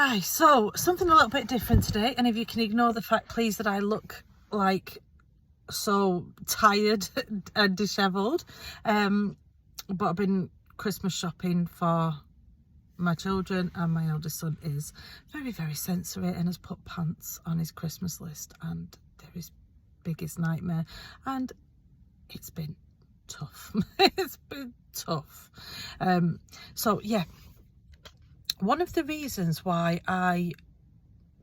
Hi, so something a little bit different today, and if you can ignore the fact please that I look like so tired and dishevelled, but I've been Christmas shopping for my children, and my eldest son is very sensory and has put pants on his Christmas list, and they're his biggest nightmare, and it's been tough. It's been tough. So yeah, one of the reasons why I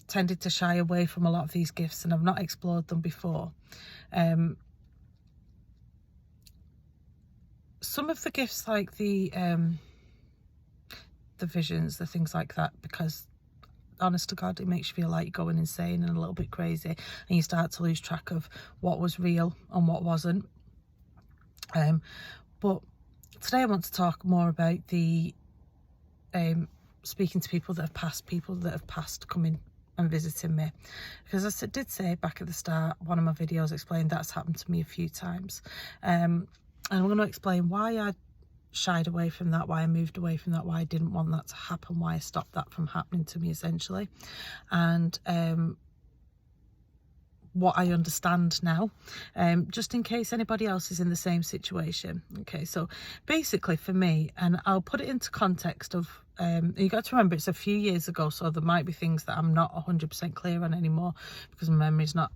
tended to shy away from a lot of these gifts, and I've not explored them before, some of the gifts like the visions, the things like that, because honest to God, it makes you feel like you're going insane and a little bit crazy, and you start to lose track of what was real and what wasn't. But today I want to talk more about the speaking to people that have passed coming and visiting me, because I did say back at the start, one of my videos explained that's happened to me a few times, and I'm going to explain why I shied away from that, why I moved away from that, why I didn't want that to happen, why I stopped that from happening to me essentially, and what I understand now, just in case anybody else is in the same situation. Okay, so basically for me, and I'll put it into context of, you got to remember it's a few years ago, so there might be things that I'm not 100% clear on anymore because my memory's not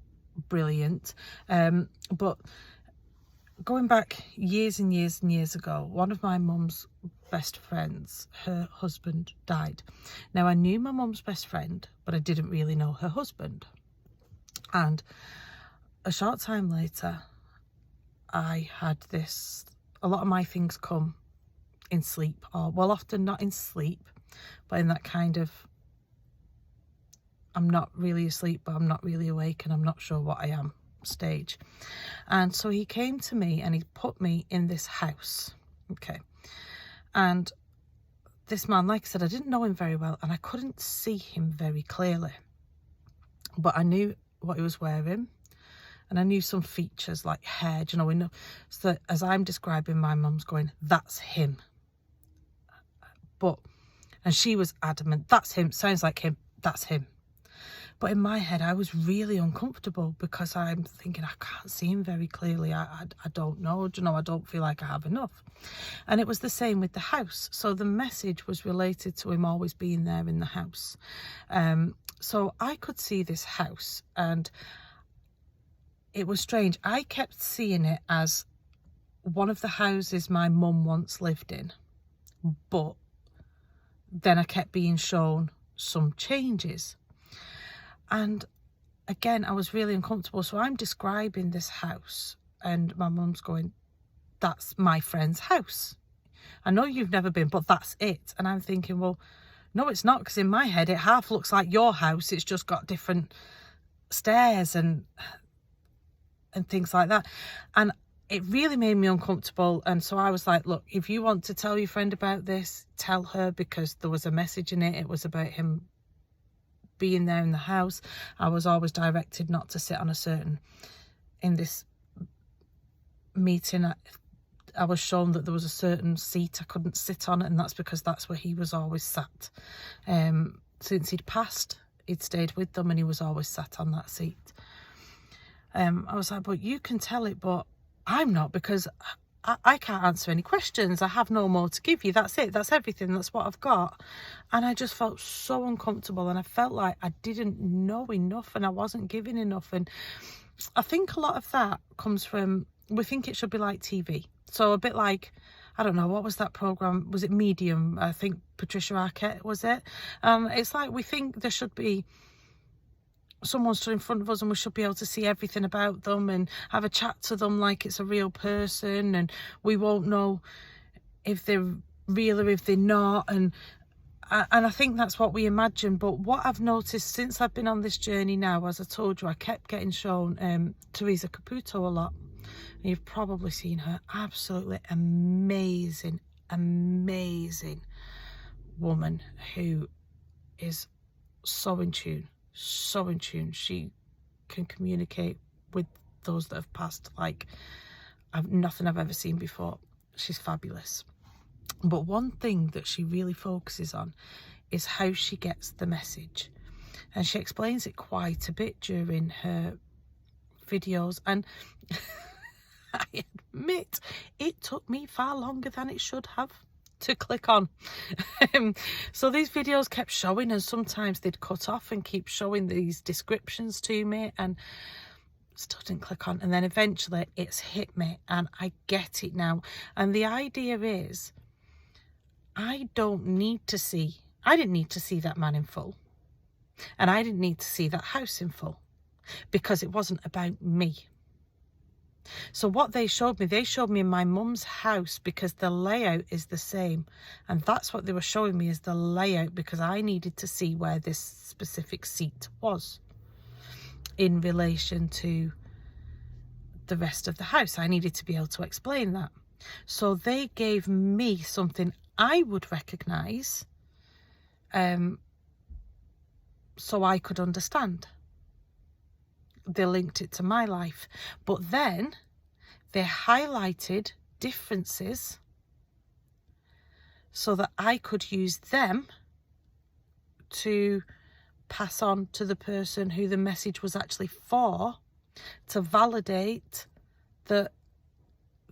brilliant, but going back years and years and years ago, one of my mum's best friends, her husband died. Now I knew my mum's best friend, but I didn't really know her husband. And a short time later, I had a lot of my things come in sleep, or well, often not in sleep, but in that kind of, I'm not really asleep, but I'm not really awake, and I'm not sure what I am stage. And so he came to me and he put me in this house. Okay. And this man, like I said, I didn't know him very well, and I couldn't see him very clearly, but I knew what he was wearing, and I knew some features like hair, do you know, so that as I'm describing, my mum's going, that's him. And she was adamant, that's him, sounds like him, that's him. But in my head, I was really uncomfortable because I'm thinking, I can't see him very clearly. I don't know, do you know, I don't feel like I have enough. And it was the same with the house. So the message was related to him always being there in the house. So I could see this house, and it was strange. I kept seeing it as one of the houses my mum once lived in, but then I kept being shown some changes. And again, I was really uncomfortable. So I'm describing this house, and my mum's going, that's my friend's house. I know you've never been, but that's it. And I'm thinking, well, no, it's not, because in my head, it half looks like your house. It's just got different stairs and things like that. And it really made me uncomfortable. And so I was like, look, if you want to tell your friend about this, tell her, because there was a message in it. It was about him being there in the house. I was always directed not to sit on in this meeting, I was shown that there was a certain seat I couldn't sit on, and that's because that's where he was always sat. Since he'd passed, he'd stayed with them, and he was always sat on that seat. I was like, but you can tell it, but I'm not, because I can't answer any questions. I have no more to give you. That's it. That's everything. That's what I've got. And I just felt so uncomfortable, and I felt like I didn't know enough, and I wasn't giving enough. And I think a lot of that comes from, we think it should be like TV. So a bit like, I don't know, what was that program? Was it Medium? I think Patricia Arquette, was it? It's like we think there should be someone stood in front of us, and we should be able to see everything about them and have a chat to them like it's a real person, and we won't know if they're real or if they're not. And I think that's what we imagine. But what I've noticed since I've been on this journey now, as I told you, I kept getting shown Teresa Caputo a lot. You've probably seen her. Absolutely amazing woman who is so in tune. She can communicate with those that have passed like nothing I've ever seen before. She's fabulous. But one thing that she really focuses on is how she gets the message. And she explains it quite a bit during her videos. And I admit, it took me far longer than it should have to click on. So these videos kept showing, and sometimes they'd cut off and keep showing these descriptions to me, and still didn't click on. And then eventually it's hit me, and I get it now. And the idea is, I didn't need to see that man in full, and I didn't need to see that house in full, because it wasn't about me. So what they showed me my mum's house, because the layout is the same. And that's what they were showing me, is the layout, because I needed to see where this specific seat was in relation to the rest of the house. I needed to be able to explain that. So they gave me something I would recognise, so I could understand. They linked it to my life, but then they highlighted differences so that I could use them to pass on to the person who the message was actually for, to validate that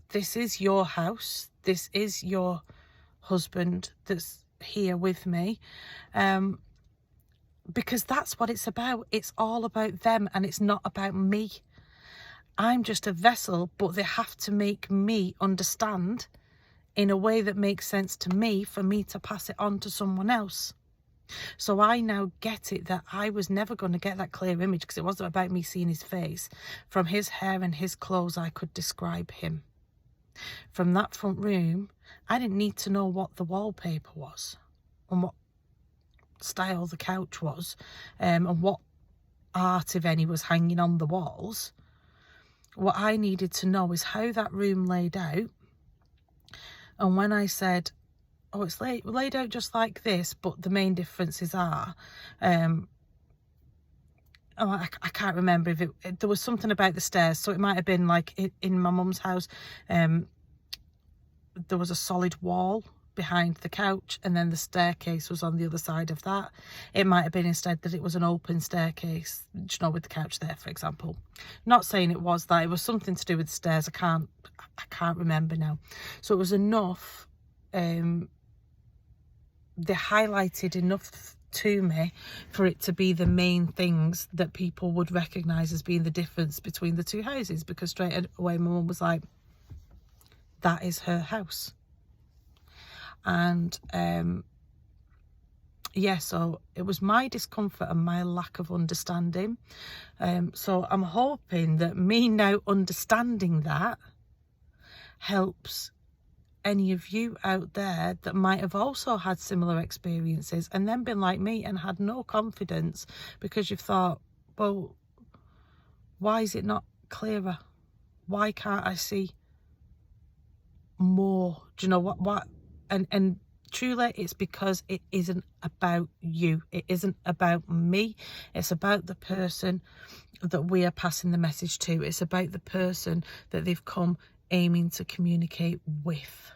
this is your house, this is your husband that's here with me. Because that's what it's about. It's all about them, and it's not about me. I'm just a vessel, but they have to make me understand in a way that makes sense to me for me to pass it on to someone else. So I now get it, that I was never going to get that clear image, because it wasn't about me seeing his face. From his hair and his clothes, I could describe him. From that front room, I didn't need to know what the wallpaper was and what style the couch was, and what art, if any, was hanging on the walls. What I needed to know is how that room laid out. And when I said, oh, it's laid out just like this, but the main differences are, I can't remember if there was something about the stairs. So it might have been like in my mum's house, there was a solid wall behind the couch, and then the staircase was on the other side of that. It might have been instead that it was an open staircase, you know, with the couch there, for example. Not saying it was that, it was something to do with the stairs. I can't remember now. So it was enough, they highlighted enough to me for it to be the main things that people would recognise as being the difference between the two houses, because straight away my mum was like, that is her house. And yeah, so it was my discomfort and my lack of understanding. So I'm hoping that me now understanding that helps any of you out there that might have also had similar experiences and then been like me and had no confidence, because you've thought, well, why is it not clearer? Why can't I see more? Do you know what? And truly, it's because it isn't about you. It isn't about me. It's about the person that we are passing the message to. It's about the person that they've come aiming to communicate with.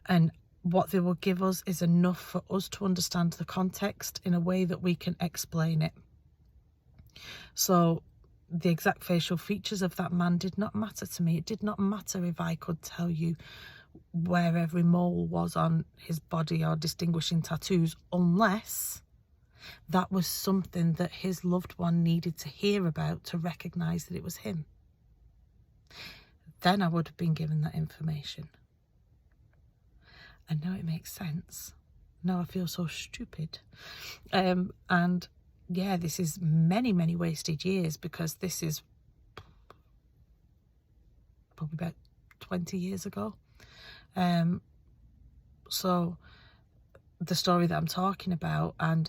And what they will give us is enough for us to understand the context in a way that we can explain it. So the exact facial features of that man did not matter to me. It did not matter if I could tell you where every mole was on his body or distinguishing tattoos, unless that was something that his loved one needed to hear about to recognise that it was him. Then I would have been given that information. And now it makes sense. Now I feel so stupid. And yeah, this is many, many wasted years, because this is probably about 20 years ago. So the story that I'm talking about, and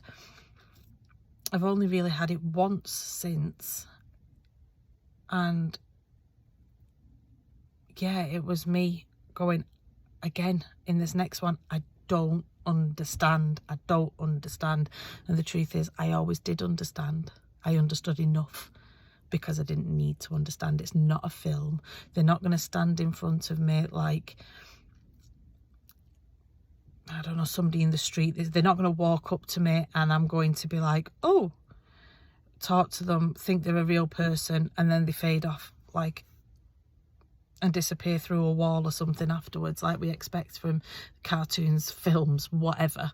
I've only really had it once since, and yeah, it was me going again in this next one, I don't understand. And the truth is, I always did understand. I understood enough, because I didn't need to understand. It's not a film. They're not going to stand in front of me like I don't know, somebody in the street. They're not going to walk up to me and I'm going to be like, oh, talk to them, think they're a real person, and then they fade off like and disappear through a wall or something afterwards, like we expect from cartoons, films, whatever.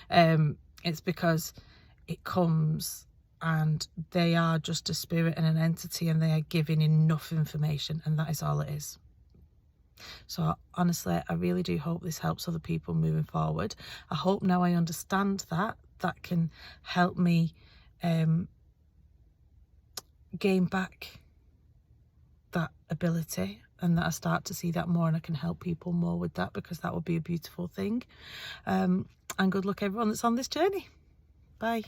It's because it comes and they are just a spirit and an entity, and they are giving enough information, and that is all it is. So honestly, I really do hope this helps other people moving forward. I hope now I understand that can help me gain back that ability, and that I start to see that more, and I can help people more with that, because that would be a beautiful thing. And good luck everyone that's on this journey. Bye.